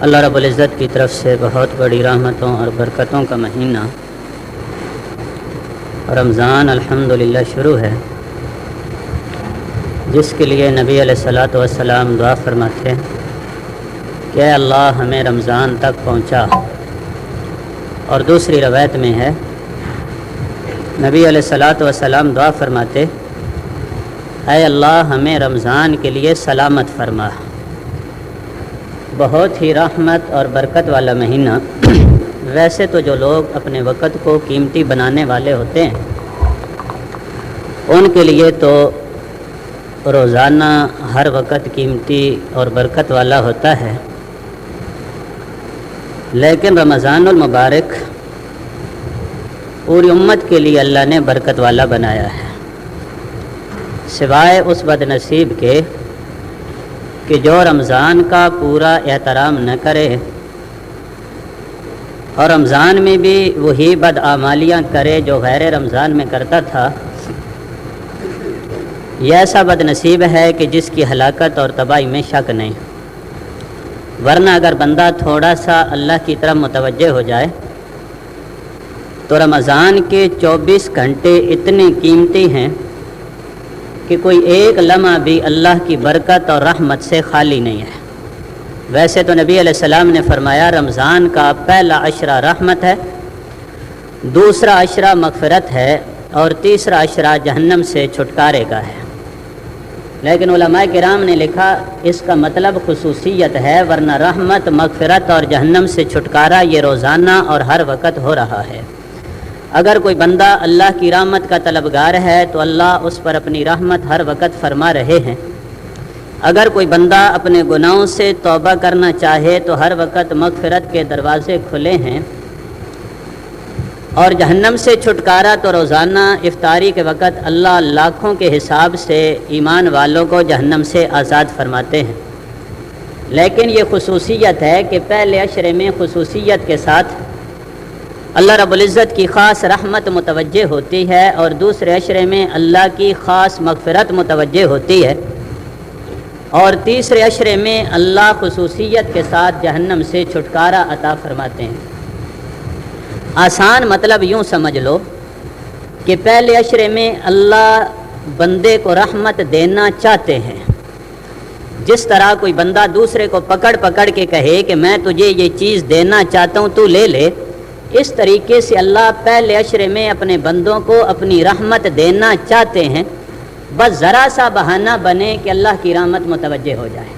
اللہ رب العزت کی طرف سے بہت بڑی رحمتوں اور برکتوں کا مہینہ رمضان الحمدللہ شروع ہے، جس کے لیے نبی علیہ الصلاۃ والسلام دعا فرماتے ہیں کہ اے اللہ ہمیں رمضان تک پہنچا۔ اور دوسری روایت میں ہے نبی علیہ الصلاۃ والسلام دعا فرماتے اے اللہ ہمیں رمضان کے لیے سلامت فرما۔ بہت ہی رحمت اور برکت والا مہینہ۔ ویسے تو جو لوگ اپنے وقت کو قیمتی بنانے والے ہوتے ہیں ان کے لیے تو روزانہ ہر وقت قیمتی اور برکت والا ہوتا ہے، لیکن رمضان المبارک پوری امت کے لیے اللہ نے برکت والا بنایا ہے، سوائے اس بد نصیب کے کہ جو رمضان کا پورا احترام نہ کرے اور رمضان میں بھی وہی بدعمالیاں کرے جو غیر رمضان میں کرتا تھا۔ یہ ایسا بد نصیب ہے کہ جس کی ہلاکت اور تباہی میں شک نہیں، ورنہ اگر بندہ تھوڑا سا اللہ کی طرف متوجہ ہو جائے تو رمضان کے 24 گھنٹے اتنے قیمتی ہیں کہ کوئی ایک لمحہ بھی اللہ کی برکت اور رحمت سے خالی نہیں ہے۔ ویسے تو نبی علیہ السلام نے فرمایا رمضان کا پہلا عشرہ رحمت ہے، دوسرا عشرہ مغفرت ہے اور تیسرا عشرہ جہنم سے چھٹکارے کا ہے، لیکن علماء کرام نے لکھا اس کا مطلب خصوصیت ہے، ورنہ رحمت، مغفرت اور جہنم سے چھٹکارا یہ روزانہ اور ہر وقت ہو رہا ہے۔ اگر کوئی بندہ اللہ کی رحمت کا طلبگار ہے تو اللہ اس پر اپنی رحمت ہر وقت فرما رہے ہیں۔ اگر کوئی بندہ اپنے گناہوں سے توبہ کرنا چاہے تو ہر وقت مغفرت کے دروازے کھلے ہیں، اور جہنم سے چھٹکارا تو روزانہ افطاری کے وقت اللہ لاکھوں کے حساب سے ایمان والوں کو جہنم سے آزاد فرماتے ہیں۔ لیکن یہ خصوصیت ہے کہ پہلے عشرے میں خصوصیت کے ساتھ اللہ رب العزت کی خاص رحمت متوجہ ہوتی ہے، اور دوسرے عشرے میں اللہ کی خاص مغفرت متوجہ ہوتی ہے، اور تیسرے عشرے میں اللہ خصوصیت کے ساتھ جہنم سے چھٹکارا عطا فرماتے ہیں۔ آسان مطلب یوں سمجھ لو کہ پہلے عشرے میں اللہ بندے کو رحمت دینا چاہتے ہیں، جس طرح کوئی بندہ دوسرے کو پکڑ پکڑ کے کہے کہ میں تجھے یہ چیز دینا چاہتا ہوں تو لے لے، اس طریقے سے اللہ پہلے عشرے میں اپنے بندوں کو اپنی رحمت دینا چاہتے ہیں، بس ذرا سا بہانہ بنے کہ اللہ کی رحمت متوجہ ہو جائے۔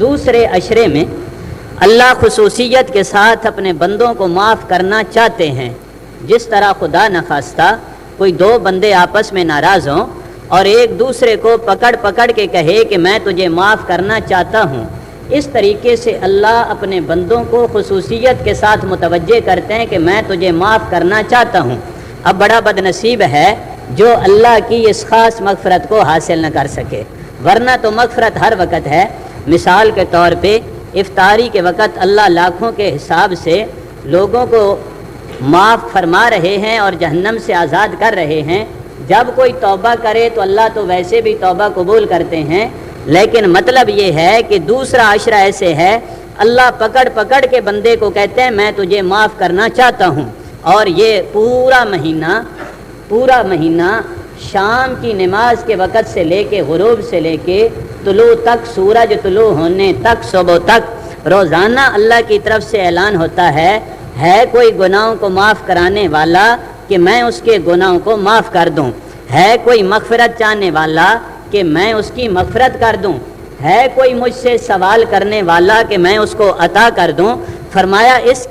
دوسرے عشرے میں اللہ خصوصیت کے ساتھ اپنے بندوں کو معاف کرنا چاہتے ہیں، جس طرح خدا نخواستہ کوئی دو بندے آپس میں ناراض ہوں اور ایک دوسرے کو پکڑ پکڑ کے کہے کہ میں تجھے معاف کرنا چاہتا ہوں، اس طریقے سے اللہ اپنے بندوں کو خصوصیت کے ساتھ متوجہ کرتے ہیں کہ میں تجھے معاف کرنا چاہتا ہوں۔ اب بڑا بد نصیب ہے جو اللہ کی اس خاص مغفرت کو حاصل نہ کر سکے، ورنہ تو مغفرت ہر وقت ہے۔ مثال کے طور پہ افطاری کے وقت اللہ لاکھوں کے حساب سے لوگوں کو معاف فرما رہے ہیں اور جہنم سے آزاد کر رہے ہیں۔ جب کوئی توبہ کرے تو اللہ تو ویسے بھی توبہ قبول کرتے ہیں، لیکن مطلب یہ ہے کہ دوسرا عشرہ ایسے ہے اللہ پکڑ پکڑ کے بندے کو کہتے ہیں میں تجھے معاف کرنا چاہتا ہوں، اور یہ پورا مہینہ شام کی نماز کے وقت سے لے کے غروب سے لے کے طلوع تک، سورج طلوع ہونے تک، صبح تک روزانہ اللہ کی طرف سے اعلان ہوتا ہے کوئی گناہوں کو معاف کرانے والا کہ میں اس کے گناہوں کو معاف کر دوں، ہے کوئی مغفرت چاہنے والا کہ میں اس کی مغفرت کر دوں، ہے کوئی مجھ سے سوال کرنے والا کہ میں اس کو عطا کر دوں۔ فرمایا اس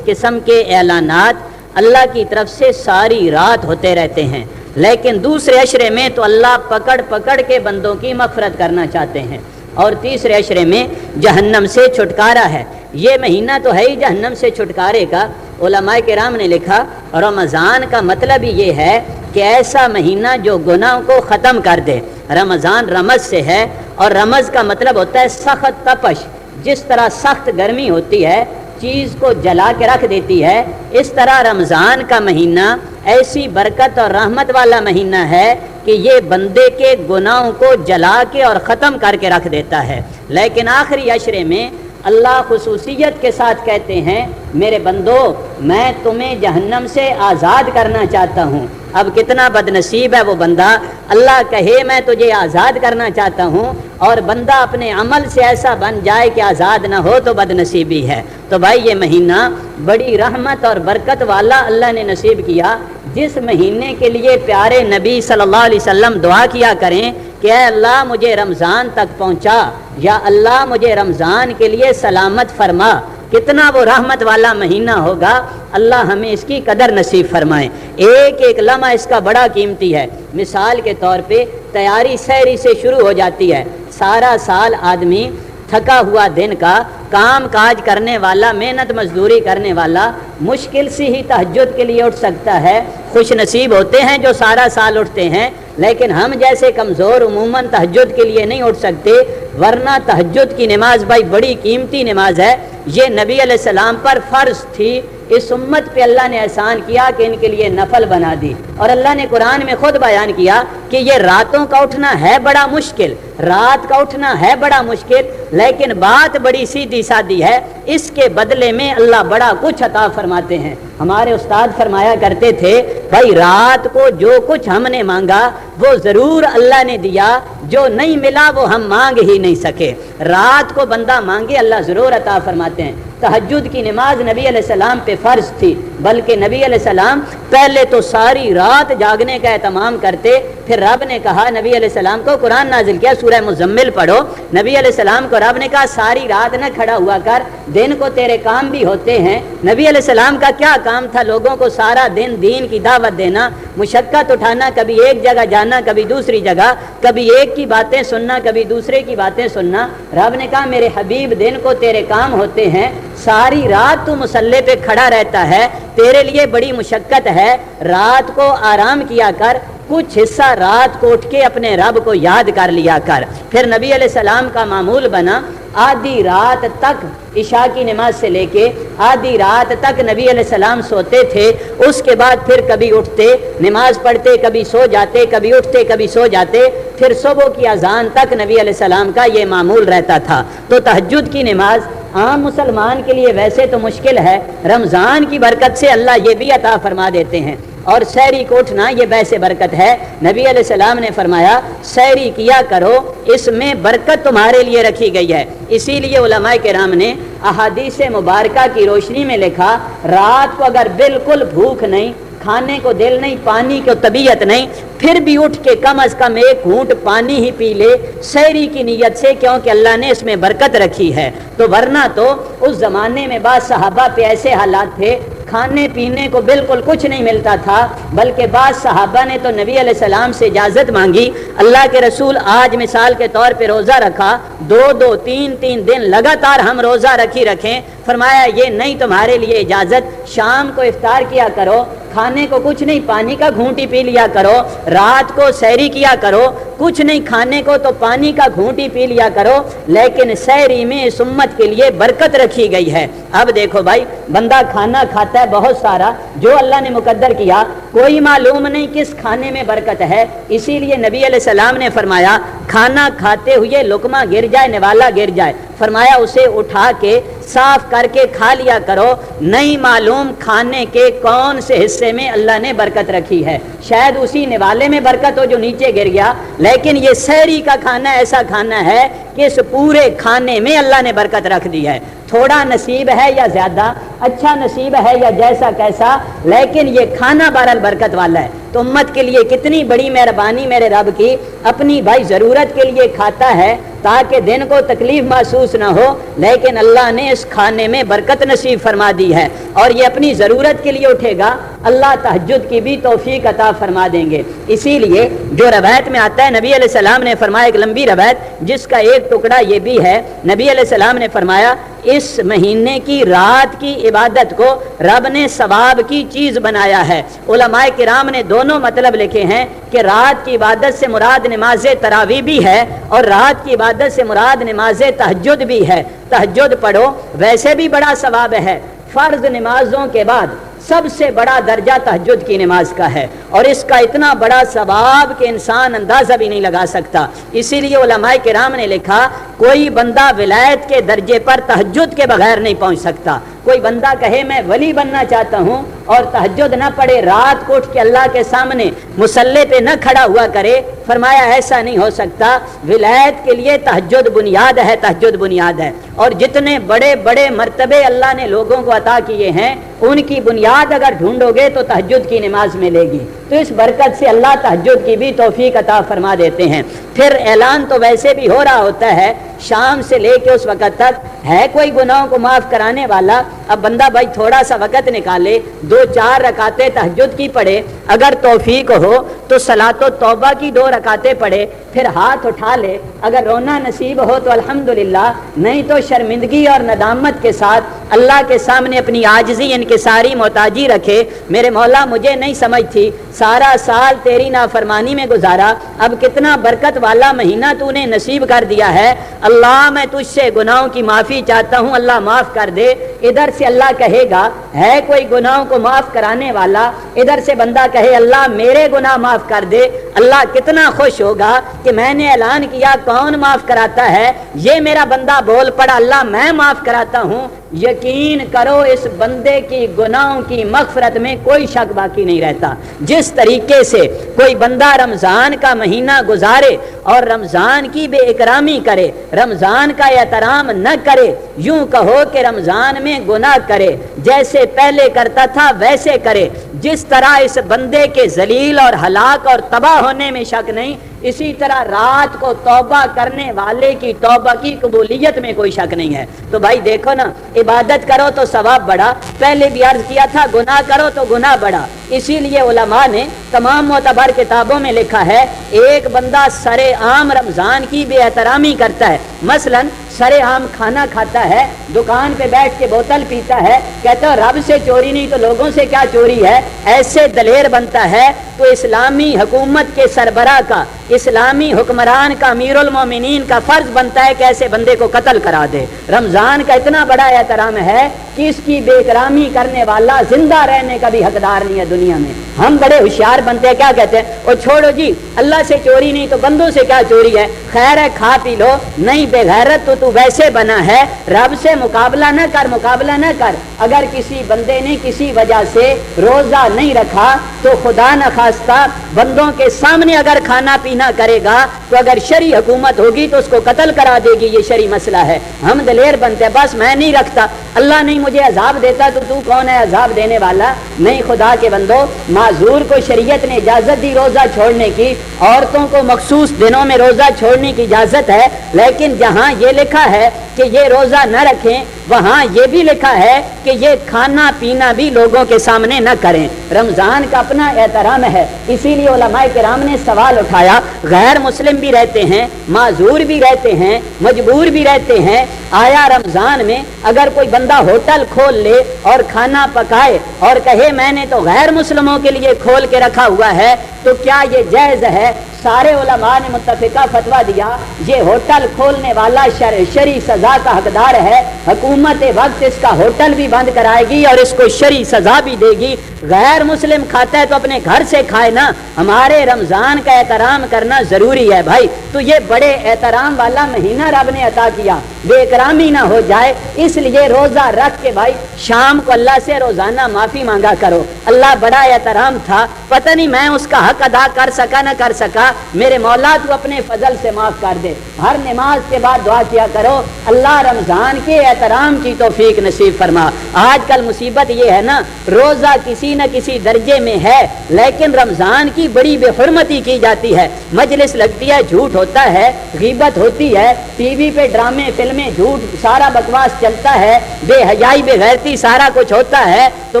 قسم کے اعلانات اللہ کی طرف سے ساری رات ہوتے رہتے ہیں، لیکن دوسرے عشرے میں تو اللہ پکڑ پکڑ کے بندوں کی مغفرت کرنا چاہتے ہیں، اور تیسرے عشرے میں جہنم سے چھٹکارا ہے۔ یہ مہینہ تو ہے ہی جہنم سے چھٹکارے کا۔ علماء کرام نے لکھا رمضان کا مطلب ہی یہ ہے کہ ایسا مہینہ جو گناہوں کو ختم کر دے۔ رمضان رمض سے ہے، اور رمض کا مطلب ہوتا ہے سخت تپش۔ جس طرح سخت گرمی ہوتی ہے چیز کو جلا کے رکھ دیتی ہے، اس طرح رمضان کا مہینہ ایسی برکت اور رحمت والا مہینہ ہے کہ یہ بندے کے گناہوں کو جلا کے اور ختم کر کے رکھ دیتا ہے۔ لیکن آخری عشرے میں اللہ خصوصیت کے ساتھ کہتے ہیں میرے بندو میں تمہیں جہنم سے آزاد کرنا چاہتا ہوں۔ اب کتنا بد نصیب ہے وہ بندہ، اللہ کہے میں تجھے آزاد کرنا چاہتا ہوں اور بندہ اپنے عمل سے ایسا بن جائے کہ آزاد نہ ہو تو بد نصیبی ہے۔ تو بھائی یہ مہینہ بڑی رحمت اور برکت والا اللہ نے نصیب کیا، جس مہینے کے لیے پیارے نبی صلی اللہ علیہ وسلم دعا کیا کریں کہ اے اللہ مجھے رمضان تک پہنچا، یا اللہ مجھے رمضان کے لیے سلامت فرما۔ کتنا وہ رحمت والا مہینہ ہوگا، اللہ ہمیں اس کی قدر نصیب فرمائے۔ ایک ایک لمحہ اس کا بڑا قیمتی ہے۔ مثال کے طور پہ تیاری سحری سے شروع ہو جاتی ہے۔ سارا سال آدمی تھکا ہوا دن کا کام کاج کرنے والا، محنت مزدوری کرنے والا مشکل سے ہی تہجد کے لیے اٹھ سکتا ہے۔ خوش نصیب ہوتے ہیں جو سارا سال اٹھتے ہیں، لیکن ہم جیسے کمزور عموماً تہجد کے لیے نہیں اٹھ سکتے، ورنہ تہجد کی نماز بھائی بڑی قیمتی نماز ہے۔ یہ نبی علیہ السلام پر فرض تھی، اس امت پہ اللہ نے احسان کیا کہ ان کے لیے نفل بنا دی، اور اللہ نے قرآن میں خود بیان کیا کہ یہ راتوں کا اٹھنا ہے بڑا مشکل، رات کا اٹھنا ہے بڑا مشکل، لیکن بات بڑی سیدھی سادی ہے، اس کے بدلے میں اللہ بڑا کچھ عطا فرماتے ہیں۔ ہمارے استاد فرمایا کرتے تھے بھائی رات کو جو کچھ ہم نے مانگا وہ ضرور اللہ نے دیا، جو نہیں ملا وہ ہم مانگ ہی نہیں سکے۔ رات کو بندہ مانگے اللہ ضرور عطا فرماتے ہیں۔ تہجد کی نماز نبی علیہ السلام پہ فرض تھی، بلکہ نبی علیہ السلام پہلے تو ساری رات جاگنے کا اہتمام کرتے، پھر رب نے کہا نبی علیہ السلام کو قرآن نازل کیا، سورہ مزمل پڑھو، نبی علیہ السلام کو رب نے کہا ساری رات نہ کھڑا ہوا کر، دن کو تیرے کام بھی ہوتے ہیں۔ نبی علیہ السلام کا کیا کام تھا؟ لوگوں کو سارا دن دین کی دعوت دینا، مشقت اٹھانا، کبھی ایک جگہ جانا کبھی دوسری جگہ، کبھی ایک کی باتیں سننا کبھی دوسرے کی باتیں سننا۔ رب نے کہا میرے حبیب دن کو تیرے کام ہوتے ہیں، ساری رات تو مصلی پہ کھڑا رہتا ہے، تیرے لیے بڑی مشقت ہے، رات کو آرام کیا کر، کچھ حصہ رات کو اٹھ کے اپنے رب کو یاد کر لیا کر۔ پھر نبی علیہ السلام کا معمول بنا آدھی رات تک، عشاء کی نماز سے لے کے آدھی رات تک نبی علیہ السلام سوتے تھے، اس کے بعد پھر کبھی اٹھتے نماز پڑھتے، کبھی سو جاتے، کبھی اٹھتے کبھی سو جاتے، پھر صبح کی اذان تک نبی علیہ السلام کا یہ معمول رہتا تھا۔ تو تہجد کی نماز عام مسلمان کے لیے ویسے تو مشکل ہے، رمضان کی برکت سے اللہ یہ بھی عطا فرما دیتے ہیں، اور سحری کو اٹھنا یہ ویسے برکت ہے۔ نبی علیہ السلام نے فرمایا سحری کیا کرو، اس میں برکت تمہارے لیے رکھی گئی ہے۔ اسی لیے علماء کرام نے احادیث مبارکہ کی روشنی میں لکھا رات کو اگر بالکل بھوک نہیں، کھانے کو دل نہیں، پانی کو طبیعت نہیں، پھر بھی اٹھ کے کم از کم ایک گھونٹ پانی ہی پی لے سحری کی نیت سے، کیونکہ اللہ نے اس میں برکت رکھی ہے۔ تو ورنہ تو اس زمانے میں بعض صحابہ پہ ایسے حالات تھے کھانے پینے کو بالکل کچھ نہیں ملتا تھا، بلکہ بعض صحابہ نے تو نبی علیہ السلام سے اجازت مانگی، اللہ کے رسول آج مثال کے طور پہ روزہ رکھا، دو تین دن لگاتار ہم روزہ رکھیں، فرمایا یہ نہیں تمہارے لیے اجازت، شام کو افطار کیا کرو، کھانے کو کچھ نہیں پانی کا گھونٹ ہی پی لیا کرو، رات کو سحری کیا کرو، کچھ نہیں کھانے کو تو پانی کا گھونٹ ہی پی لیا کرو، لیکن سحری میں اس امت کے لیے برکت رکھی گئی ہے۔ اب دیکھو بھائی بندہ کھانا کھاتا ہے بہت سارا، جو اللہ نے مقدر کیا، کوئی معلوم نہیں کس کھانے میں برکت ہے، اسی لیے نبی علیہ السلام نے فرمایا کھانا کھاتے ہوئے لقمہ گر جائے، نوالا گر جائے، فرمایا اسے اٹھا کے صاف کر کے کھا لیا کرو، نہیں معلوم کھانے کے کون سے حصے میں اللہ نے برکت رکھی ہے، شاید اسی نوالے میں برکت ہو جو نیچے گر گیا، لیکن یہ سحری کا کھانا ایسا کھانا ہے کہ اس پورے کھانے میں اللہ نے برکت رکھ دی ہے۔ تھوڑا نصیب ہے یا زیادہ، اچھا نصیب ہے یا جیسا کیسا، لیکن یہ کھانا بہرحال برکت والا ہے۔ تو امت کے لیے کتنی بڑی مہربانی میرے رب کی، اپنی بھائی ضرورت کے لیے کھاتا ہے تاکہ دن کو تکلیف محسوس نہ ہو، لیکن اللہ نے اس کھانے میں برکت نصیب فرما دی ہے، اور یہ اپنی ضرورت کے لیے اٹھے گا، اللہ تہجد کی بھی توفیق عطا فرما دیں گے۔ اسی لیے جو روایت میں آتا ہے نبی علیہ السلام نے فرمایا، ایک لمبی روایت جس کا ایک ٹکڑا یہ بھی ہے، نبی علیہ السلام نے فرمایا اس مہینے کی رات کی عبادت کو رب نے ثواب کی چیز بنایا ہے۔ علماء کرام نے دونوں مطلب لکھے ہیں کہ رات کی عبادت سے مراد نماز تراویح بھی ہے، اور رات کی عبادت سے مراد نماز تہجد بھی ہے۔ تہجد پڑھو ویسے بھی بڑا ثواب ہے، فرض نمازوں کے بعد سب سے بڑا درجہ تہجد کی نماز کا ہے، اور اس کا اتنا بڑا ثواب کہ انسان اندازہ بھی نہیں لگا سکتا۔ اسی لیے علماء کرام نے لکھا کوئی بندہ ولایت کے درجے پر تہجد کے بغیر نہیں پہنچ سکتا۔ کوئی بندہ کہے میں ولی بننا چاہتا ہوں اور تہجد نہ پڑھے، رات کو اٹھ کے اللہ کے سامنے مصلی پہ نہ کھڑا ہوا کرے، فرمایا ایسا نہیں ہو سکتا۔ ولایت کے لیے تہجد بنیاد ہے، تہجد بنیاد ہے، اور جتنے بڑے بڑے مرتبے اللہ نے لوگوں کو عطا کیے ہیں ان کی بنیاد اگر ڈھونڈو گے تو تہجد کی نماز ملے گی۔ تو اس برکت سے اللہ تہجد کی بھی توفیق عطا فرما دیتے ہیں۔ پھر اعلان تو ویسے بھی ہو رہا ہوتا ہے شام سے لے کے اس وقت تک، ہے کوئی گناہوں کو معاف کرانے والا؟ اب بندہ بھائی تھوڑا سا وقت نکالے، 2-4 رکعتیں تہجد کی پڑھے، اگر توفیق ہو تو صلاۃ و توبہ کی 2 رکعتیں پڑھے، پھر ہاتھ اٹھا لے، اگر رونا نصیب ہو تو الحمدللہ، نہیں تو شرمندگی اور ندامت کے ساتھ اللہ کے سامنے اپنی عاجزی انکساری محتاجی رکھے، میرے مولا مجھے نہیں سمجھ تھی، سارا سال تیری نافرمانی میں گزارا، اب کتنا برکت والا مہینہ تو نے نصیب کر دیا ہے، اللہ میں تجھ سے گناہوں کی معافی چاہتا ہوں، اللہ معاف کر دے۔ ادھر سے اللہ کہے گا ہے کوئی گناہوں کو معاف کرانے والا، ادھر سے بندہ کہے اللہ میرے گناہ معاف کر دے، اللہ کتنا خوش ہوگا کہ میں نے اعلان کیا کون معاف کراتا ہے، یہ میرا بندہ بول پڑا اللہ میں معاف کراتا ہوں۔ یقین کرو اس بندے کی گناہوں کی مغفرت میں کوئی شک باقی نہیں رہتا۔ جس طریقے سے کوئی بندہ رمضان کا مہینہ گزارے اور رمضان کی بے اکرامی کرے، رمضان کا احترام نہ کرے، یوں کہو کہ رمضان میں گناہ کرے، جیسے پہلے کرتا تھا ویسے کرے، جس طرح اس بندے کے ذلیل اور ہلاک اور تباہ ہونے میں شک نہیں، اسی طرح رات کو توبہ کرنے والے کی توبہ کی قبولیت میں کوئی شک نہیں ہے۔ تو بھائی دیکھو نا، عبادت کرو تو ثواب بڑھا، پہلے بھی عرض کیا تھا گناہ کرو تو گناہ بڑھا۔ اسی لیے علماء نے تمام معتبر کتابوں میں لکھا ہے ایک بندہ سرے عام رمضان کی بے احترامی کرتا ہے، مثلا سرے عام کھانا کھاتا ہے، دکان پہ بیٹھ کے بوتل پیتا ہے، کہتا ہے رب سے چوری نہیں تو لوگوں سے کیا چوری ہے، ایسے دلیر بنتا ہے تو اسلامی حکومت کے سربراہ کا، اسلامی حکمران کا، امیر المومنین کا فرض بنتا ہے کہ ایسے بندے کو قتل کرا دے۔ رمضان کا اتنا بڑا احترام ہے کہ اس کی بے اکرامی کرنے والا زندہ رہنے کا بھی حقدار نہیں ہے دنیا میں۔ ہم بڑے ہوشیار بنتے ہیں، کیا کہتے ہیں وہ چھوڑو جی اللہ سے چوری نہیں تو بندوں سے کیا چوری ہے، خیر ہے کھا پی لو، نہیں بے غیرت تو ویسے بنا ہے، رب سے مقابلہ نہ کر، مقابلہ نہ کر۔ اگر کسی بندے نے کسی وجہ سے روزہ نہیں رکھا تو خدا نخواستہ بندوں کے سامنے اگر کھانا پینا کرے گا تو اگر شرعی حکومت ہوگی تو اس کو قتل کرا دے گی، یہ شرعی مسئلہ ہے۔ ہم دلیر بنتے ہیں بس میں نہیں رکھتا، اللہ نہیں مجھے عذاب دیتا تو کون ہے عذاب دینے والا؟ نہیں خدا کے بندو، معذور کو شریعت نے اجازت دی روزہ چھوڑنے کی، عورتوں کو مخصوص دنوں میں روزہ چھوڑنے کی اجازت ہے، لیکن جہاں یہ لکھا ہے کہ یہ روزہ نہ رکھیں وہاں یہ بھی لکھا ہے کہ یہ کھانا پینا بھی لوگوں کے سامنے نہ کریں۔ رمضان کا اپنا احترام ہے، اسی لیے علماء کرام نے سوال اٹھایا غیر مسلم بھی رہتے ہیں، معذور بھی رہتے ہیں، مجبور بھی رہتے ہیں، آیا رمضان میں اگر کوئی بندہ ہوٹل کھول لے اور کھانا پکائے اور کہے میں نے تو غیر مسلموں کے لیے کھول کے رکھا ہوا ہے تو کیا یہ جائز ہے؟ سارے علماء نے متفقہ فتویٰ دیا یہ ہوٹل کھولنے والا شرعی سزا کا حقدار ہے، حکومت وقت اس کا ہوٹل بھی بند کرائے گی اور اس کو شرعی سزا بھی دے گی۔ غیر مسلم کھاتا ہے تو اپنے گھر سے کھائے نا، ہمارے رمضان کا احترام کرنا ضروری ہے بھائی۔ تو یہ بڑے احترام والا مہینہ رب نے عطا کیا، بے اکرامی نہ ہو جائے، اس لیے روزہ رکھ کے بھائی شام کو اللہ سے روزانہ معافی مانگا کرو۔ اللہ بڑا احترام تھا، پتہ نہیں میں اس کا حق ادا کر سکا نہ کر سکا، میرے مولا تو اپنے فضل سے معاف کر دے۔ ہر نماز کے بعد دعا کیا کرو اللہ رمضان کے احترام کی توفیق نصیب فرما۔ آج کل مصیبت یہ ہے نا، روزہ کسی نہ کسی درجے میں ہے لیکن رمضان کی بڑی بے حرمتی کی جاتی ہے، مجلس لگتی ہے، جھوٹ ہوتا ہے، غیبت ہوتی ہے، ٹی وی پہ ڈرامے فلمیں جھوٹ سارا بکواس چلتا ہے، بے حیائی بے غیرتی سارا کچھ ہوتا ہے، تو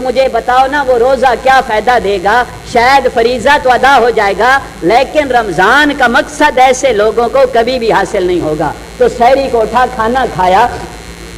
مجھے بتاؤ نا وہ روزہ کیا فائدہ دے گا؟ شاید فریضہ تو ادا ہو جائے گا لیکن رمضان کا مقصد ایسے لوگوں کو کبھی بھی حاصل نہیں ہوگا۔ تو سحری کو اٹھا کھانا کھایا،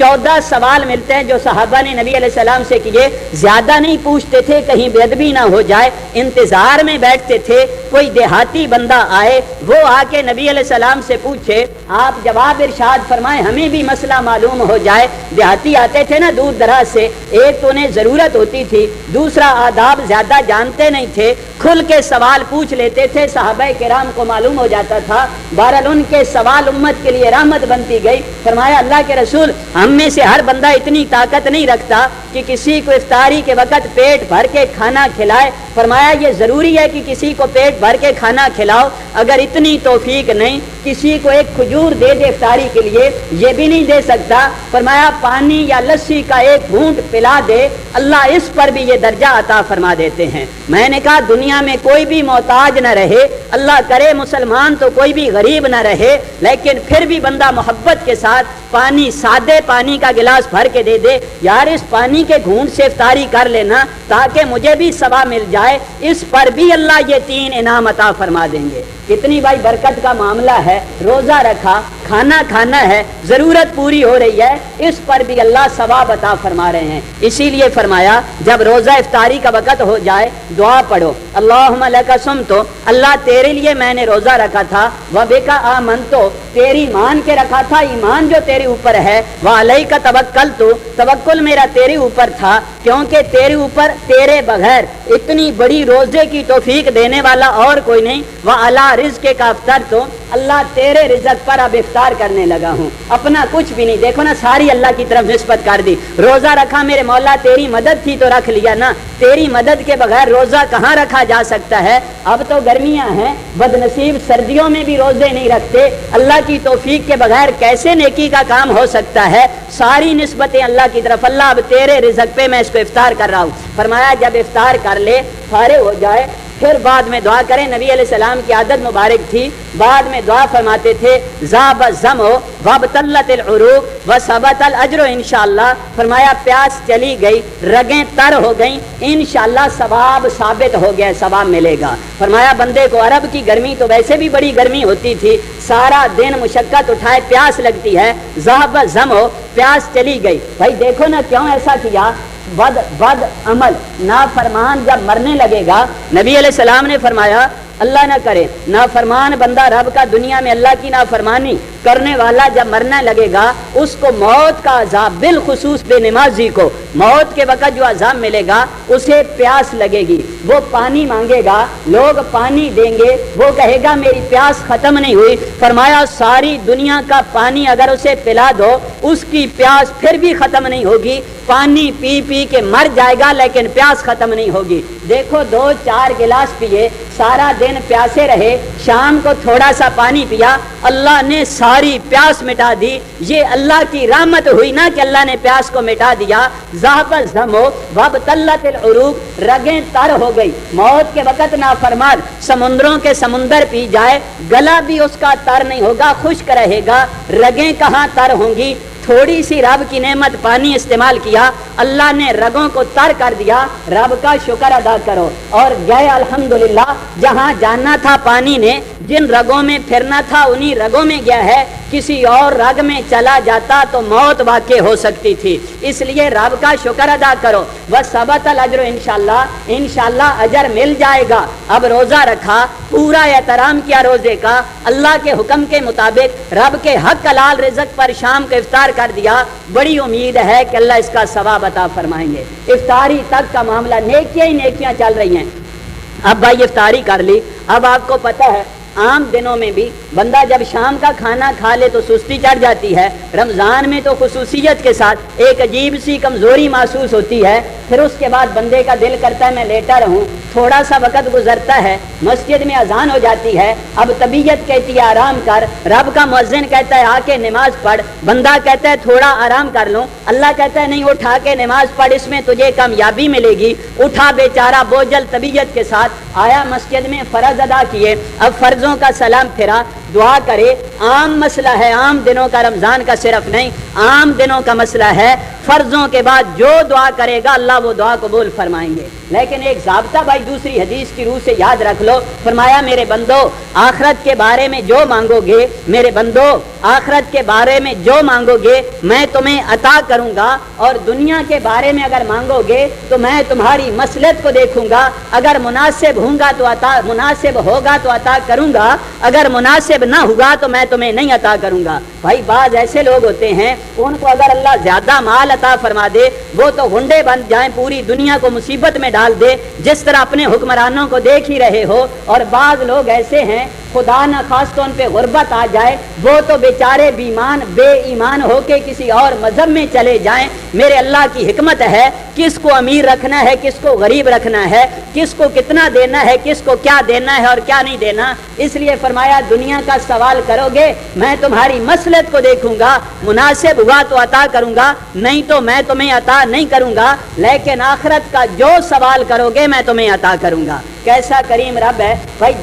14 سوال ملتے ہیں جو صحابہ نے نبی علیہ السلام سے کیے. زیادہ نہیں پوچھتے تھے کہیں بے ادبی نہ ہو جائے, انتظار میں بیٹھتے تھے کوئی دیہاتی بندہ آئے, وہ آ کے نبی علیہ السلام سے پوچھے, آپ جواب ارشاد فرمائیں, ہمیں بھی مسئلہ معلوم ہو جائے. دیہاتی آتے تھے نا دور دراز سے, ایک تو انہیں ضرورت ہوتی تھی, دوسرا آداب زیادہ جانتے نہیں تھے, کھل کے سوال پوچھ لیتے تھے, صحابہ کرام کو معلوم ہو جاتا تھا. بہرحال ان کے سوال امت کے لیے رحمت بنتی گئی. فرمایا اللہ کے رسول, ہم میں سے ہر بندہ اتنی طاقت نہیں رکھتا کہ کسی کو افطاری کے وقت پیٹ بھر کے کھانا کھلائے. فرمایا یہ ضروری ہے کہ کسی کو پیٹ بھر کے کھانا کھلاؤ, اگر اتنی توفیق نہیں کسی کو ایک کھجور دے دے افطاری کے لیے, یہ بھی نہیں دے سکتا. فرمایا پانی یا لسی کا ایک گھونٹ پلا دے, اللہ اس پر بھی یہ درجہ عطا فرما دیتے ہیں. میں نے کہا دنیا میں کوئی بھی محتاج نہ رہے, اللہ کرے مسلمان تو کوئی بھی غریب نہ رہے, لیکن پھر بھی بندہ محبت کے ساتھ پانی, سادے پانی کا گلاس بھر کے دے دے, یار اس پانی کے گھونٹ سے افطاری کر لینا تاکہ مجھے بھی ثواب مل جائے, اس پر بھی اللہ یہ 3 انعام عطا فرما دیں گے. کتنی بھائی برکت کا معاملہ ہے. روزہ رکھا, کھانا کھانا ہے, ضرورت پوری ہو رہی ہے, اس پر بھی اللہ ثواب عطا فرما رہے ہیں. اسی لیے فرمایا جب روزہ افطاری کا وقت ہو جائے دعا پڑھو, اللہم لک صمت, اللہ تیرے لیے میں نے روزہ رکھا تھا, وبک آمنت, تیری مان کے رکھا تھا, ایمان جو تیرے اوپر ہے, وعلیک توکلت, توکل میرا تیرے اوپر تھا, کیونکہ تیرے اوپر تیرے بغیر اتنی بڑی روزے کی توفیق دینے والا اور کوئی نہیں. وعلی رزقک افطرت, اللہ تیرے رزق پر اب افطار کرنے لگا ہوں, اپنا کچھ بھی نہیں. دیکھو نا ساری اللہ کی طرف نسبت کر دی. روزہ رکھا میرے مولا, تیری مدد تھی تو رکھ لیا نا, تیری مدد کے بغیر روزہ کہاں رکھا جا سکتا ہے. اب تو گرمیاں ہیں, بد نصیب سردیوں میں بھی روزے نہیں رکھتے, اللہ کی توفیق کے بغیر کیسے نیکی کا کام ہو سکتا ہے. ساری نسبتیں اللہ کی طرف, اللہ اب تیرے رزق پہ میں اس کو افطار کر رہا ہوں. فرمایا جب افطار کر لے, فارغ ہو جائے, پھر بعد میں دعا کریں. نبی علیہ السلام کی عادت مبارک تھی, بعد میں دعا فرماتے تھے, ذاب الظمأ وابتلت العروق وثبت الاجر انشاءاللہ. فرمایا پیاس چلی گئی, رگیں تر ہو گئیں, انشاءاللہ ثواب ثابت ہو گیا, ثواب ملے گا. فرمایا بندے کو عرب کی گرمی تو ویسے بھی بڑی گرمی ہوتی تھی, سارا دن مشقت اٹھائے, پیاس لگتی ہے, ذاب الظمأ, پیاس چلی گئی. بھائی دیکھو نا کیوں ایسا کیا. بد عمل نافرمان جب مرنے لگے گا, نبی علیہ السلام نے فرمایا اللہ نہ کرے, نافرمان بندہ رب کا دنیا میں اللہ کی نافرمانی کرنے والا جب مرنے لگے گا, اس کو موت کا عذاب, بالخصوص بے نمازی کو موت کے وقت جو عذاب ملے گا, اسے پیاس لگے گی, وہ پانی مانگے گا, لوگ پانی دیں گے, وہ کہے گا میری پیاس ختم نہیں ہوئی. فرمایا ساری دنیا کا پانی اگر اسے پلا دو, اس کی پیاس پھر بھی ختم نہیں ہوگی, پانی پی پی کے مر جائے گا لیکن پیاس ختم نہیں ہوگی. دیکھو 2-4 گلاس پیے, سارا دن پیاسے رہے, شام کو تھوڑا سا پانی پیا, اللہ نے ساری پیاس مٹا دی. یہ اللہ کی رحمت ہوئی نا کہ اللہ نے پیاس کو مٹا دیا. ذهب الظمأ وابتلت العروق, رگیں تر ہو گئی. موت کے وقت نافرمان سمندروں کے سمندر پی جائے, گلا بھی اس کا تر نہیں ہوگا, خشک رہے گا, رگیں کہاں تر ہوں گی. تھوڑی سی رب کی نعمت پانی استعمال کیا, اللہ نے رگوں کو تر کر دیا, رب کا شکر ادا کرو. اور گئے الحمدللہ, جہاں جانا تھا پانی نے, جن رگوں میں پھرنا تھا انہی رگوں میں گیا ہے, کسی اور رگ میں چلا جاتا تو موت واقع ہو سکتی تھی. اس لیے رب کا شکر ادا کرو. وثبت الاجر انشاءاللہ, انشاءاللہ اجر مل جائے گا. اب روزہ رکھا, پورا احترام کیا روزے کا, اللہ کے حکم کے مطابق رب کے حق حلال رزق پر شام کو افطار کر دیا. بڑی امید ہے کہ اللہ اس کا ثواب عطا فرمائیں گے. افطاری تک کا معاملہ, نیکیاں ہی نیکیاں چل رہی ہیں. اب بھائی افطاری کر لی, اب آپ کو پتہ ہے عام دنوں میں بھی بندہ جب شام کا کھانا کھا لے تو سستی چڑھ جاتی ہے. رمضان میں تو خصوصیت کے ساتھ ایک عجیب سی کمزوری محسوس ہوتی ہے. پھر اس کے بعد بندے کا دل کرتا ہے میں لیٹا رہوں. تھوڑا سا وقت گزرتا ہے, مسجد میں اذان ہو جاتی ہے, اب طبیعت کہتی ہے آرام کر, رب کا مؤذن کہتا ہے آ کے نماز پڑھ, بندہ کہتا ہے تھوڑا آرام کر لوں, اللہ کہتا ہے نہیں اٹھا کے نماز پڑھ, اس میں تجھے کامیابی ملے گی. اٹھا بیچارہ بوجھل طبیعت کے ساتھ آیا مسجد میں, فرض ادا کیے, اب فرضوں کا سلام پھرا, دعا کرے. عام مسئلہ ہے, عام دنوں کا, رمضان کا صرف نہیں, عام دنوں کا مسئلہ ہے. فرضوں کے بعد جو دعا کرے گا اللہ وہ دعا قبول فرمائیں گے. لیکن ایک ضابطہ بھائی دوسری حدیث کی روح سے یاد رکھ لو. فرمایا میرے بندو آخرت کے بارے میں جو مانگو گے، میرے بندو آخرت کے بارے میں جو مانگو گے میں تمہیں عطا کروں گا، اور دنیا کے بارے میں اگر مانگو گے تو میں تمہاری مصلحت کو دیکھوں گا. اگر مناسب ہوگا تو عطا کروں گا، اگر مناسب نہ ہوگا تو میں تمہیں نہیں عطا کروں گا. بھائی بعض ایسے لوگ ہوتے ہیں ان کو اگر اللہ زیادہ مال عطا فرما دے وہ تو گنڈے بن جائیں، پوری دنیا کو مصیبت میں ڈال دے، جس طرح اپنے حکمرانوں کو دیکھ ہی رہے ہو. اور بعض لوگ ایسے ہیں خدا نہ خواستہ ان پہ غربت آ جائے وہ تو بیچارے بے ایمان ہو کے کسی اور مذہب میں چلے جائیں. میرے اللہ کی حکمت ہے کس کو امیر رکھنا ہے، کس کو غریب رکھنا ہے، کس کو کتنا دینا ہے، کس کو کیا دینا ہے اور کیا نہیں دینا. اس لیے فرمایا دنیا کا سوال کرو گے میں تمہاری مصلحت کو دیکھوں گا، مناسب ہوا تو عطا کروں گا، نہیں تو میں تمہیں عطا نہیں کروں گا. لیکن آخرت کا جو سوال کرو گے میں تمہیں عطا کروں گا. کیسا کریم رب ہے بھائی.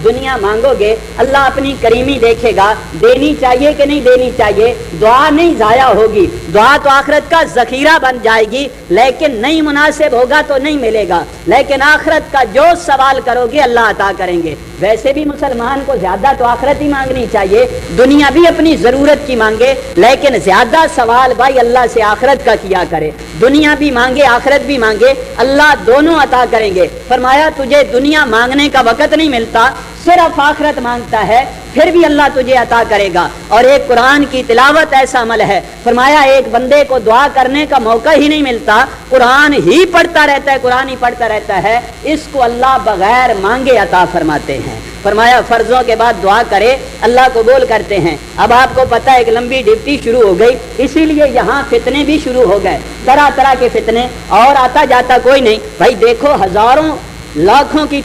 دنیا مانگو گے اللہ اپنی کریمی دیکھے گا، دینی چاہیے کہ نہیں دینی چاہیے. دعا نہیں ضائع ہوگی، دعا تو آخرت کا ذخیرہ بن جائے گی، لیکن نہیں مناسب ہوگا تو نہیں ملے گا. لیکن آخرت کا جو سوال کرو گے اللہ عطا کریں گے. ویسے بھی مسلمان کو زیادہ تو آخرت ہی مانگنی چاہیے، دنیا بھی اپنی ضرورت کی مانگے، لیکن زیادہ سوال بھائی اللہ سے آخرت کا کیا کرے. دنیا بھی مانگے آخرت بھی مانگے، اللہ دونوں عطا کریں گے. فرمایا تجھے دنیا مانگنے کا وقت نہیں ملتا، صرف آخرت مانگتا ہے، پھر بھی اللہ تجھے عطا کرے گا. اور ایک قرآن کی تلاوت ایسا عمل ہے، فرمایا ایک بندے کو دعا کرنے کا موقع ہی نہیں ملتا، قرآن ہی پڑھتا رہتا ہے، قرآن ہی پڑھتا رہتا ہے، اس کو اللہ بغیر مانگے عطا فرماتے ہیں. فرمایا فرضوں کے بعد دعا کرے اللہ قبول کرتے ہیں. اب آپ کو پتہ ہے ایک لمبی ڈپٹی شروع ہو گئی، اسی لیے یہاں فتنے بھی شروع ہو گئے، طرح طرح کے فتنے، اور آتا جاتا کوئی نہیں. بھائی دیکھو ہزاروں لاکھوں کی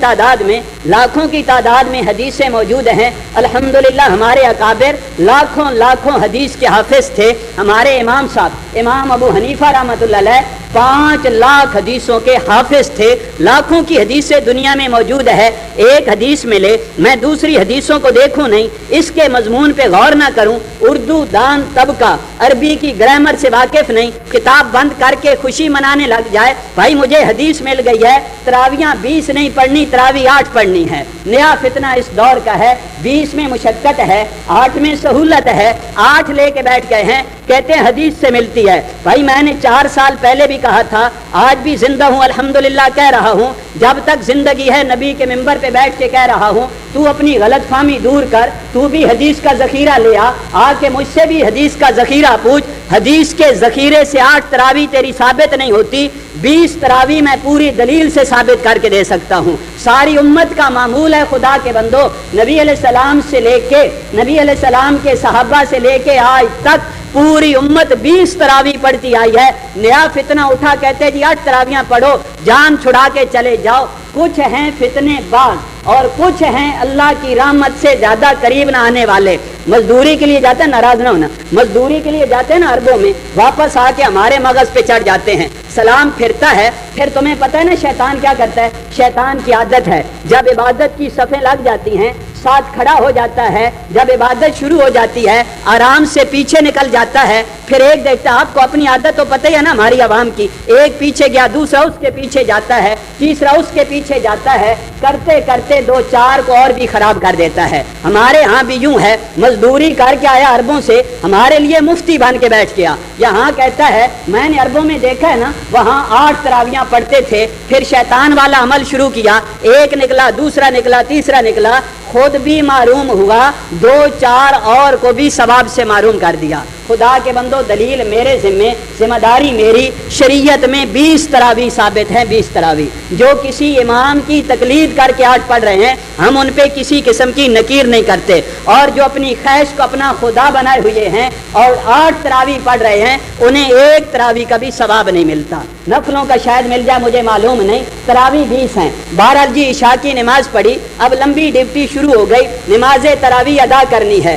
تعداد میں حدیثیں موجود ہیں. الحمدللہ ہمارے اکابر لاکھوں حدیث کے حافظ تھے. ہمارے امام صاحب امام ابو حنیفہ رحمۃ اللہ علیہ 5 لاکھ حدیثوں کے حافظ تھے. لاکھوں کی حدیثیں دنیا میں موجود ہے. ایک حدیث ملے میں دوسری حدیثوں کو دیکھوں نہیں، اس کے مضمون پہ غور نہ کروں، اردو دان طبقہ عربی کی گرامر سے واقف نہیں، کتاب بند کر کے خوشی منانے لگ جائے. بھائی مجھے حدیث مل گئی ہے تراویاں 20 نہیں پڑھنی، تراوی 8 پڑھنی ہے. نیا فتنہ اس دور کا ہے، 20 میں مشقت ہے، 8 میں سہولت ہے. 8 لے کے بیٹھ گئے ہیں، کہتے ہیں حدیث سے ملتی ہے. بھائی میں نے 4 سال پہلے بھی کہا تھا، آج بھی زندہ ہوں الحمدللہ کہہ رہا ہوں، جب تک زندگی ہے نبی کے منبر پہ بیٹھ کے کہہ رہا ہوں تو اپنی غلط فہمی دور کر، تو بھی حدیث کا ذخیرہ لے آ کے مجھ سے بھی حدیث کا ذخیرہ پوچھ. حدیث کے ذخیرے سے 8 تراوی تیری ثابت نہیں ہوتی، 20 تراوی میں پوری دلیل سے ثابت کر کے دے سکتا ہوں. ساری امت کا معمول ہے خدا کے بندو، نبی علیہ السلام سے لے کے نبی علیہ السلام کے صحابہ سے لے کے آج تک پوری امت 20 تراوی پڑھتی آئی ہے. نیا فتنہ اٹھا کہتے جی 8 تراویاں پڑھو جان چھڑا کے چلے جاؤ. کچھ ہیں فتنے باز اور کچھ ہیں اللہ کی رحمت سے زیادہ قریب نہ آنے والے. مزدوری کے لیے جاتے ہیں، ناراض نہ ہونا، مزدوری کے لیے جاتے ہیں نا عربوں میں، واپس آ کے ہمارے مغز پہ چڑھ جاتے ہیں، سلام پھرتا ہے. پھر تمہیں پتہ ہے نا شیطان کیا کرتا ہے؟ شیطان کی عادت ہے جب عبادت کی صفیں لگ جاتی ہیں ساتھ کھڑا ہو جاتا ہے، جب عبادت شروع ہو جاتی ہے آرام سے پیچھے نکل جاتا ہے. پھر ایک دیکھتا ہے، آپ کو اپنی عادت تو پتہ ہی ہے نا ہماری عوام کی، ایک پیچھے گیا دوسرا اس کے پیچھے جاتا ہے، تیسرا اس کے پیچھے جاتا ہے، کرتے کرتے 2-4 کو اور بھی خراب کر دیتا ہے. ہمارے ہاں بھی یوں ہے، مزدوری کر کے آیا عربوں سے، ہمارے لیے مفتی بن کے بیٹھ گیا. یہاں کہتا ہے میں نے عربوں میں دیکھا ہے نا وہاں 8 تراویاں پڑھتے تھے. پھر شیطان والا عمل شروع کیا، ایک نکلا دوسرا نکلا تیسرا نکلا، خود بھی معروم ہوا، 2-4 اور کو بھی ثواب سے معروم کر دیا. خدا کے بندو دلیل میرے ذمہ داری میری، شریعت میں 20 تراوی ثابت ہیں. 20 تراوی جو کسی امام کی تقلید کر کے 8 پڑھ رہے ہیں ہم ان پہ کسی قسم کی نکیر نہیں کرتے، اور جو اپنی خواہش کو اپنا خدا بنائے ہوئے ہیں اور 8 تراوی پڑھ رہے ہیں انہیں 1 تراوی کا بھی ثواب نہیں ملتا. نفلوں کا شاید مل جائے مجھے معلوم نہیں، تراوی 20 ہیں. بہرحال جی عشاء کی نماز پڑھی، اب لمبی ڈیوٹی شروع ہو گئی، نماز تراوی ادا کرنی ہے.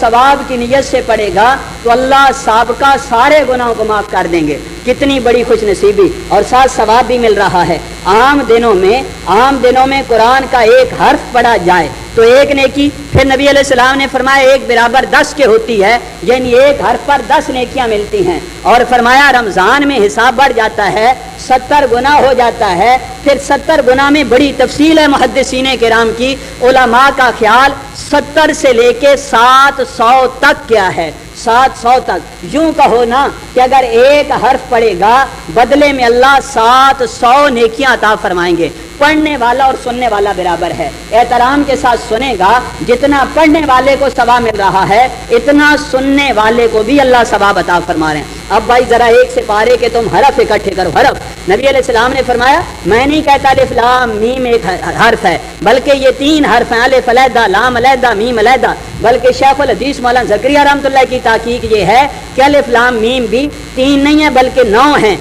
ثواب کی نیت سے پڑھے گا تو اللہ سابقہ سارے گناہوں کو معاف کر دیں گے. کتنی بڑی خوش نصیبی, اور ساتھ ثواب بھی مل رہا ہے. عام دنوں میں قرآن کا ایک حرف پڑھا جائے تو ایک نیکی. پھر نبی علیہ السلام نے فرمایا 1 برابر 10 کے ہوتی ہے, یعنی ایک حرف پر 10 نیکیاں ملتی ہیں. اور فرمایا رمضان میں حساب بڑھ جاتا ہے, 70 گنا ہو جاتا ہے. پھر 70 گنا میں بڑی تفصیل ہے محدثین کرام کی. علماء کا خیال 70 سے لے کے 700 تک کیا ہے, 700 تک. یوں کہو نا کہ اگر ایک حرف پڑھے گا بدلے میں اللہ 700 نیکیاں عطا فرمائیں گے. پڑھنے والا اور سننے والا برابر ہے. احترام کے ساتھ سنے گا, جتنا پڑھنے والے کو ثواب مل رہا ہے اتنا سننے والے کو بھی اللہ ثواب عطا فرما رہے ہیں. اب بھائی ذرا ایک سے پارے کے تم حرف اکٹھے کرو. حرف نبی علیہ السلام نے فرمایا میں نہیں کہتا الف لام میم ایک حرف ہے, بلکہ یہ 3 حرف ہیں, الف علیحدہ, لام علیحدہ, میم علیحدہ. بلکہ شیخ الحدیث مولانا زکریا رحمۃ اللہ کی تحقیق یہ ہے کہ الف لام میم بھی 3 نہیں ہے بلکہ 9 ہیں.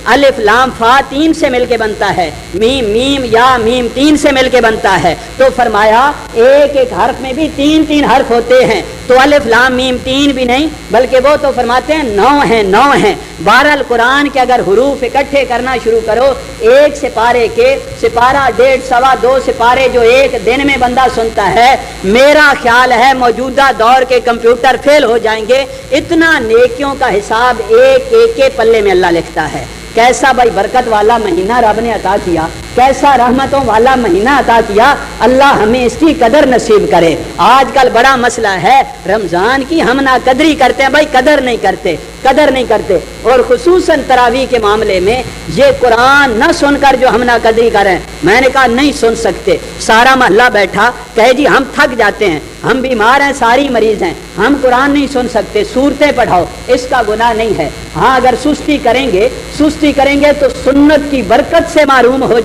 الف لام فا 3 سے مل کے بنتا ہے, میم یا میم 3 سے مل کے بنتا ہے. تو فرمایا ایک ایک حرف میں بھی 3 حرف ہوتے ہیں. تو الف لام میم 3 بھی نہیں بلکہ وہ تو فرماتے ہیں 9 ہیں. بہرحال قرآن کے اگر حروف اکٹھے کرنا شروع کرو, ایک سپارے کے سپارہ 1.5 سوا 2 سپارے جو ایک دن میں بندہ سنتا ہے, میرا خیال ہے موجودہ دور کے کمپیوٹر فیل ہو جائیں گے. اتنا نیکیوں کا حساب ایک ایک کے پلے میں اللہ لکھتا ہے. کیسا بھائی برکت والا مہینہ رب نے عطا کیا, کیسا رحمتوں والا مہینہ عطا کیا. اللہ ہمیں اس کی قدر نصیب کرے. آج کل بڑا مسئلہ ہے رمضان کی, ہم نہ قدری کرتے ہیں بھائی, قدر نہیں کرتے. اور خصوصاً تراویح کے معاملے میں یہ قرآن نہ سن کر جو ہم نہ قدری کریں, میں نے کہا نہیں سن سکتے. سارا محلہ بیٹھا کہے جی ہم تھک جاتے ہیں, ہم بیمار ہیں, ساری مریض ہیں, ہم قرآن نہیں سن سکتے, صورتیں پڑھاؤ. اس کا گناہ نہیں ہے. ہاں اگر سستی کریں گے تو سنت کی برکت سے معروم ہو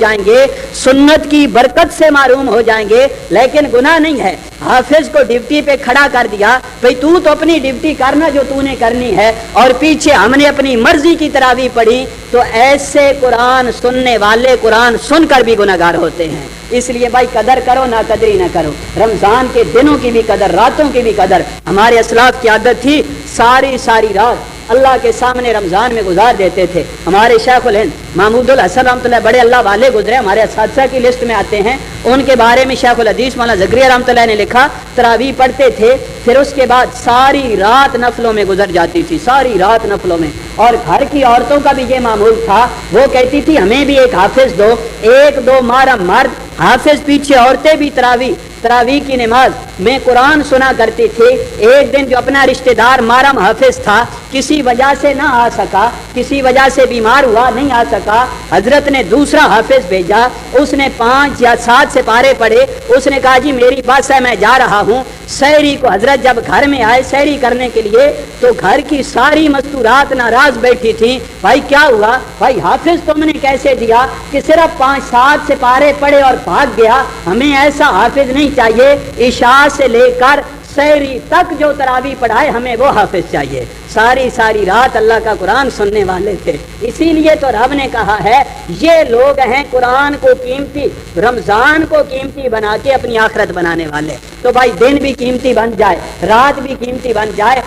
جائیں گے, لیکن گناہ نہیں ہے. حافظ کو ڈیوٹی پہ کھڑا کر دیا, بھئی تو اپنی ڈیوٹی کرنا جو تو نے کرنی ہے, اور پیچھے ہم نے اپنی مرضی کی تراویح پڑھی, تو ایسے قرآن سننے والے قرآن سن کر بھی گناہگار ہوتے ہیں. اس لیے بھائی قدر کرو, نہ قدری نہ کرو. رمضان کے دنوں کی بھی قدر, راتوں کی بھی قدر. ہمارے اسلاف کی عادت تھی ساری رات اللہ کے سامنے رمضان میں گزار دیتے تھے. ہمارے شیخ الہند محمود الحسن رحمۃ اللہ بڑے اللہ والے گزرے, ہمارے اساتذہ کی لسٹ میں آتے ہیں. ان کے بارے میں شیخ الحدیث مولانا زکریا رحمۃ اللہ نے لکھا, تراویح پڑھتے تھے, پھر اس کے بعد ساری رات نفلوں میں گزر جاتی تھی, ساری رات نفلوں میں. اور گھر کی عورتوں کا بھی یہ معمول تھا, وہ کہتی تھی ہمیں بھی ایک حافظ دو, 1-2 مارا مرد حافظ, پیچھے عورتیں بھی تراویح کی نماز میں قرآن سنا کرتی تھی. ایک دن جو اپنا رشتہ دار مارم حافظ تھا, کسی وجہ سے نہ آ سکا, کسی وجہ سے بیمار ہوا, نہیں آ سکا, حضرت نے دوسرا حافظ بھیجا. اس نے 5 یا 7 سپارے پڑھے. اس نے کہا جی میری بس ہے, میں جا رہا ہوں. سحری کو حضرت جب گھر میں آئے سحری کرنے کے لیے, تو گھر کی ساری مستورات ناراض بیٹھی تھیں. بھائی کیا ہوا, بھائی حافظ تم نے کیسے دیا کہ صرف 5-7 سپارے پڑھے اور بھاگ گیا, ہمیں ایسا حافظ نہیں چاہیے. عشاء سے لے کر سحری تک جو تراویح پڑھائے ہمیں وہ حافظ چاہیے. ساری رات اللہ کا قرآن سننے والے تھے. اسی لیے تو رب نے کہا ہے یہ لوگ ہیں قرآن کو قیمتی, رمضان کو قیمتی بنا کے اپنی آخرت بنانے والے. تو بھائی دن بھی قیمتی بن جائے, رات بھی قیمتی بن جائے,